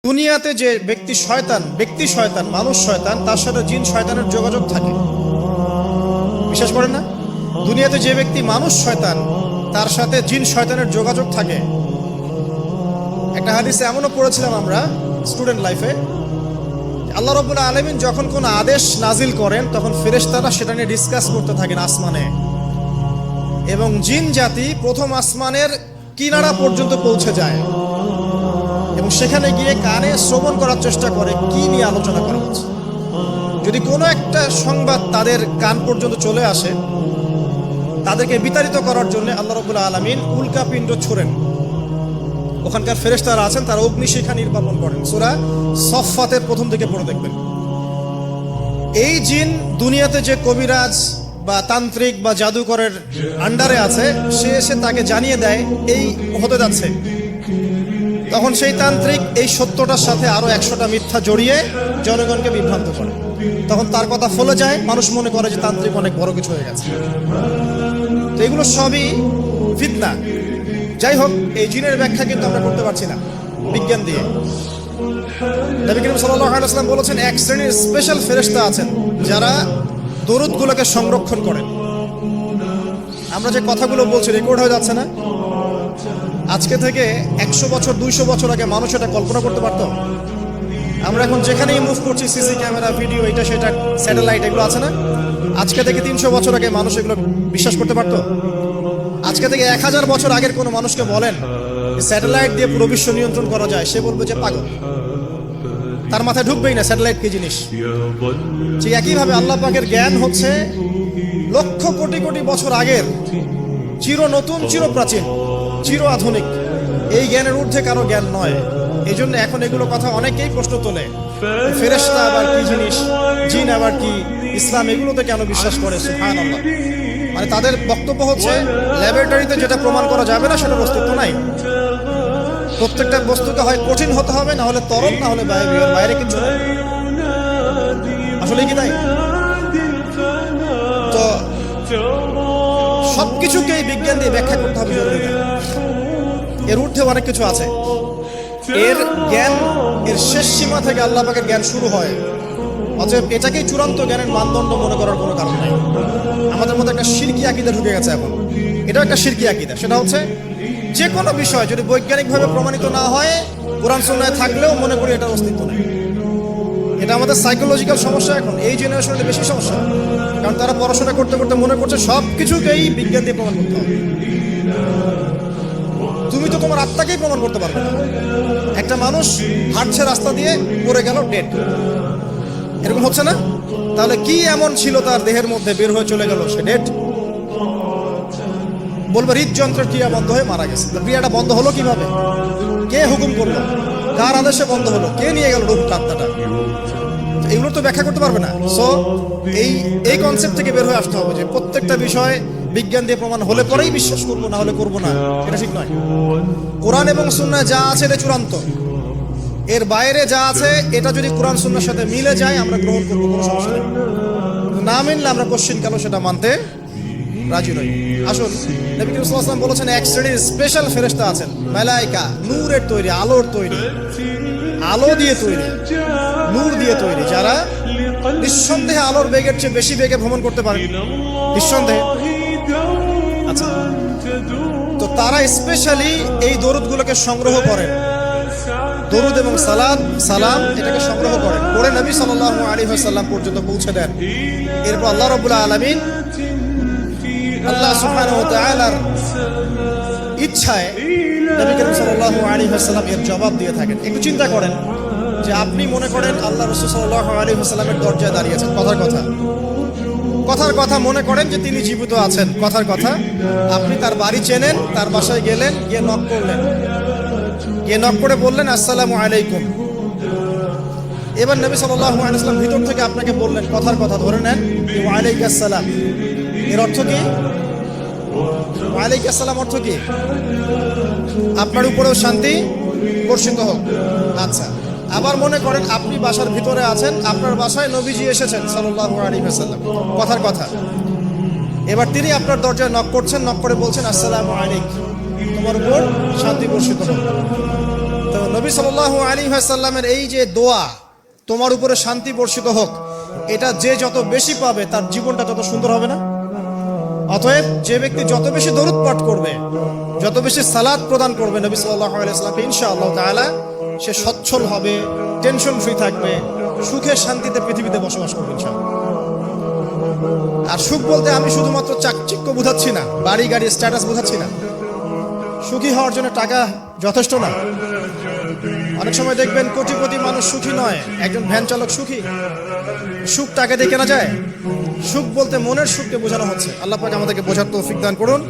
দুনিয়াতে যে ব্যক্তি শয়তান মানুষ শয়তান, তার সাথে জিন শয়তানের যোগাযোগ থাকে। বিশ্বাস করেন না? দুনিয়াতে যে ব্যক্তি মানুষ শয়তান, তার সাথে জিন শয়তানের যোগাযোগ থাকে। একটা হাদিসে এমনও পড়েছিলাম আমরা স্টুডেন্ট লাইফে, আল্লাহ রাব্বুল আলামিন যখন কোন আদেশ নাজিল করেন তখন ফেরেশতারা সেটা নিয়ে ডিসকাস করতে থাকেন আসমানে, এবং জিন জাতি প্রথম আসমানের কিনারা পর্যন্ত পৌঁছে যায় এবং সেখানে গিয়ে কানে শ্রবণ করার চেষ্টা করে কি নিয়ে আলোচনা করা হচ্ছে। যদি কোনো একটা সংবাদ তাদের কান পর্যন্ত চলে আসে, তাদেরকে বিতাড়িত করার জন্য আল্লাহ রাব্বুল আলামিন উল্কাপিণ্ড ছোড়েন। ওখানকার ফেরেশতারা আছেন, তারা অগ্নিশিখা নির্বাপন করেন। সূরা সফফাতের প্রথম দিকে পড়ে দেখবেন। এই জিন দুনিয়াতে যে কবিরাজ বা তান্ত্রিক বা জাদুকরের আন্ডারে আছে, সে এসে তাকে জানিয়ে দেয় এই হতে যাচ্ছে। তখন সেই তান্ত্রিক এই সত্যটার সাথে আরো 100টা মিথ্যা জড়িয়ে জনগণকে বিভ্রান্ত করে। তখন তার কথা ফলে যায়, মানুষ মনে করে যে তান্ত্রিক অনেক বড় কিছু হয়ে গেছে। তো এগুলো সবই ফিতনা। যাই হোক, এই জিনের ব্যাখ্যা কিন্তু আমরা করতে পারছি না বিজ্ঞান দিয়ে। নবী করিম সাল্লাল্লাহু আলাইহি ওয়াসাল্লাম বলেছেন, এক শ্রেণীর স্পেশাল ফেরেশতা আছেন যারা দরুদগুলোকে সংরক্ষণ করেন। আমরা যে কথাগুলো বলছি রেকর্ড হয়ে যাচ্ছে না? আজকে থেকে 100 বছর 200 বছর আগে মানুষ এটা কল্পনা করতে পারত? আমরা এখন যেখানেই মুভ করছি, সিসি ক্যামেরা, ভিডিও, এটা সেটা, স্যাটেলাইট, এগুলো আছে না? আজকে থেকে 300 বছর আগে মানুষ এগুলো বিশ্বাস করতে পারত? আজকে থেকে 1000 বছর আগের কোনো মানুষকে বলেন স্যাটেলাইট দিয়ে পুরো বিশ্ব নিয়ন্ত্রণ করা যায়, সে বলবে যে পাগল। তার মাথায় ঢুকবেই না স্যাটেলাইট কি জিনিস। ঠিক একইভাবে আল্লাহ পাকের জ্ঞান হচ্ছে লক্ষ কোটি কোটি বছর আগের, চির নতুন, চির প্রাচীন, চির আধুনিক। এই জ্ঞানের ঊর্ধ্বে কারো জ্ঞান নয়। এই জন্য এখন এগুলো কথা অনেকেই প্রশ্ন তোলে, ফেরেশতা আবার কি জিনিস, জিন আবার কি, ইসলাম এগুলোতে কেন বিশ্বাস করে? সুবহানাল্লাহ। মানে তাদের বক্তব্য হচ্ছে ল্যাবরেটরিতে যেটা প্রমাণ করা যাবে না সেটার অস্তিত্ব নাই। প্রত্যেকটা বস্তুকে হয় কঠিন হতে হবে, না হলে তরল, না হলে বাইরে কিছু নেই। আসলে কি তাই? তো সবকিছুকেই বিজ্ঞান দিয়ে ব্যাখ্যা করতে হবে জরুরি না। এর ঊর্ধ্বে অনেক কিছু আছে। এর জ্ঞান, এর শেষ সীমা থেকে আল্লাহ পাকের জ্ঞান শুরু হয়। অতএব এটাকেই চূড়ান্ত জ্ঞানের মানদণ্ড মনে করার কোনো কারণ নাই। আমাদের মধ্যে একটা শিরকি আকীদা ঢুকে গেছে এখন। এটা একটা শিরকি আকীদা। সেটা হচ্ছে যে কোনো বিষয় যদি বৈজ্ঞানিকভাবে প্রমাণিত না হয়, কোরআন সুন্নাহয় থাকলেও মনে করি এটার অস্তিত্ব নেই। এটা আমাদের সাইকোলজিক্যাল সমস্যা। এখন এই জেনারেশনের বেশি সমস্যা, কারণ তারা পড়াশোনা করতে করতে মনে করছে সব কিছুকেই বিজ্ঞান দিয়ে প্রমাণ করতে হবে। তুমি তো তোমার আত্মাকেই প্রমাণ করতে পারবে না। একটা মানুষ হাঁটছে রাস্তা দিয়ে, পড়ে গেল, ডেড। এরকম হচ্ছে না? তাহলে কি এমন ছিল তার দেহের মধ্যে, বের হয়ে চলে গেল, সে ডেড? বলবে হৃদযন্ত্রের ক্রিয়া বন্ধ হয়ে মারা গেছে। ক্রিয়াটা বন্ধ হলো কিভাবে? কে হুকুম করলো? কার আদেশে বন্ধ হলো? কে নিয়ে গেল রূহ, আত্মাটা? এগুলো তো ব্যাখ্যা করতে পারবে না। সো এই কনসেপ্ট থেকে বের হয়ে আসতে হবে যে প্রত্যেকটা বিষয় বিজ্ঞান দিয়ে প্রমাণ হলে পরেই বিশ্বাস করবো, না হলে করবো না। এটা ঠিক নয়। কোরআন এবং সুন্নাহ যা আছে এটা চূড়ান্ত। এর বাইরে যা আছে এটা যদি কোরআন সুন্নাহর সাথে মিলে যায় আমরা গ্রহণ করবো, কোনো সমস্যা নেই। না মিললে আমরা কোশ্চিন কালো সেটা মানতে রাজি নই। আসুন, নবী করিম সাল্লাল্লাহু আলাইহি ওয়াসাল্লাম বলেছেন, এক শ্রেণীর স্পেশাল ফেরেশতা আছেন, মালায়েকা, নূরের তৈরি, আলোর তৈরি, আলো দিয়ে তৈরি, নূর দিয়ে তৈরি, যারা নিঃসন্দেহে আলোর বেগের চেয়ে বেশি বেগে ভ্রমণ করতে পারে, নিঃসন্দেহে। আচ্ছা, তো তারা স্পেশালি এই দরুদগুলোকে সংগ্রহ করেন। দরুদ এবং সালাম এটাকে সংগ্রহ করেন, করে নবী সাল্লাল্লাহু আলাইহি ওয়াসাল্লাম পর্যন্ত পৌঁছে দেন। এরপর আল্লাহ রাব্বুল আলামিন, আল্লাহ সুবহানাহু ওয়া তাআলার ইচ্ছায় নবী করিম সাল্লাল্লাহু আলাইহি ওয়াসাল্লাম এর জবাব দিয়ে থাকেন। একটু চিন্তা করেন যে আপনি মনে করেন আল্লাহ রাসূল সাল্লাল্লাহু আলাইহি ওয়াসাল্লামের দরজায় দাঁড়িয়ে আছেন, কথার কথা মনে করেন যে তিনি জীবিত আছেন, কথার কথা। আপনি তার বাড়ি চেনেন, তার বাসায় গেলেন, গিয়ে নক করলেন, গিয়ে নক করে বললেন আসসালামু আলাইকুম। এবার নবী সাল্লাল্লাহু আলাইহি ওয়াসাল্লাম ভিতর থেকে আপনাকে বললেন, কথার কথা ধরে নেন, ওয়া আলাইকুম আসসালাম। এর অর্থ কি? ওয়া আলাইকুম আসসালাম অর্থ কি? আপনার উপরেও শান্তি বর্ষিত হোক। আচ্ছা, আবার মনে করেন আপনি বাসার ভিতরে আছেন, আপনার বাসায় নবীজি এসেছেন সাল্লাল্লাহু আলাইহি ওয়াসাল্লাম, কথার কথা। এবার তিনি আপনার দরজায় নক করছেন, নক করে বলছেন আসসালামু আলাইকুম, তোমার উপর শান্তি বর্ষিত হোক। তো নবী সাল্লাল্লাহু আলাইহি ওয়াসাল্লামের এই যে দোয়া, তোমার উপরে শান্তি বর্ষিত হোক, এটা যে যত বেশি পাবে তার জীবনটা তত সুন্দর হবে না? অতএব যে ব্যক্তি যত বেশি দরুদ পাঠ করবে, যত বেশি সালাত প্রদান করবে নবী সাল্লাল্লাহু আলাইহি ওয়াসাল্লামকে, ইনশাআল্লাহ তাআলা সে সচ্ছল হবে, টেনশন ফ্রি থাকবে, সুখে শান্তিতে পৃথিবীতে বসবাস করবে ইনশাআল্লাহ। আর সুখ বলতে আমি শুধুমাত্র চাকচিক্য বোঝাচ্ছি না, বাড়ি গাড়ি স্ট্যাটাস বোঝাচ্ছি না। সুখী হওয়ার জন্য টাকা যথেষ্ট না। অনেক সময় দেখবেন কোটিপতি মানুষ সুখী নয়, একজন ভ্যান চালক সুখী। সুখ টাকা দিয়ে কেনা যায়? সুখ বলতে মনের সুখকে বোঝানো হচ্ছে। আল্লাহ পাক আমাদেরকে বোঝার তৌফিক দান করুন।